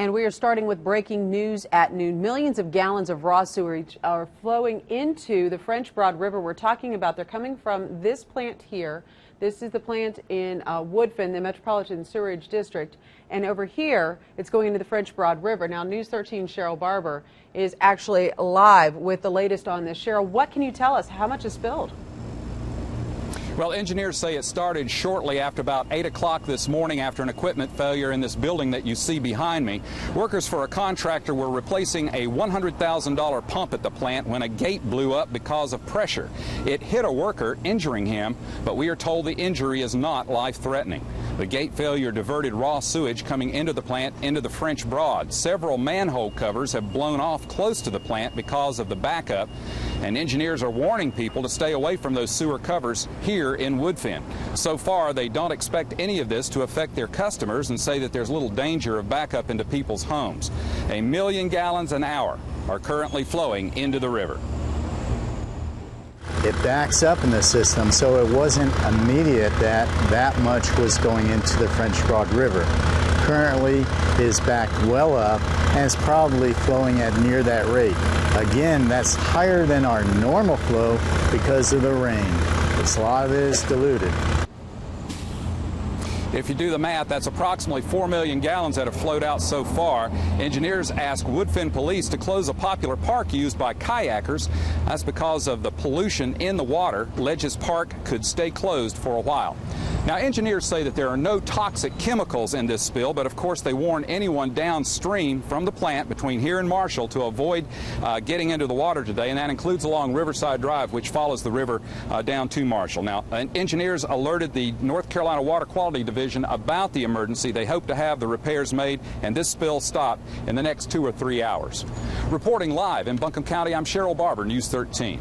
And we are starting with breaking news at noon. Millions of gallons of raw sewage are flowing into the French Broad River. We're talking about they're coming from this plant here. This is the plant in Woodfin, the Metropolitan Sewerage District. And over here, it's going into the French Broad River. Now, News 13's Cheryl Barber is actually live with the latest on this. Cheryl, what can you tell us? How much is spilled? Well, engineers say it started shortly after about 8 o'clock this morning after an equipment failure in this building that you see behind me. Workers for a contractor were replacing a $100,000 pump at the plant when a gate blew up because of pressure. It hit a worker, injuring him, but we are told the injury is not life-threatening. The gate failure diverted raw sewage coming into the plant into the French Broad. Several manhole covers have blown off close to the plant because of the backup, and engineers are warning people to stay away from those sewer covers here in Woodfin. So far, they don't expect any of this to affect their customers and say that there's little danger of backup into people's homes. 1 million gallons an hour are currently flowing into the river. It backs up in the system, so it wasn't immediate that much was going into the French Broad River. Currently, it is backed well up and it's probably flowing at near that rate. Again, that's higher than our normal flow because of the rain. A lot of it is diluted. If you do the math, that's approximately 4 million gallons that have flowed out so far. Engineers asked Woodfin police to close a popular park used by kayakers. That's because of the pollution in the water. Ledges Park could stay closed for a while. Now, engineers say that there are no toxic chemicals in this spill, but of course they warn anyone downstream from the plant between here and Marshall to avoid getting into the water today, and that includes along Riverside Drive, which follows the river down to Marshall. Now, engineers alerted the North Carolina Water Quality Division about the emergency. They hope to have the repairs made and this spill stopped in the next 2 or 3 hours. Reporting live in Buncombe County, I'm Cheryl Barber, News 13.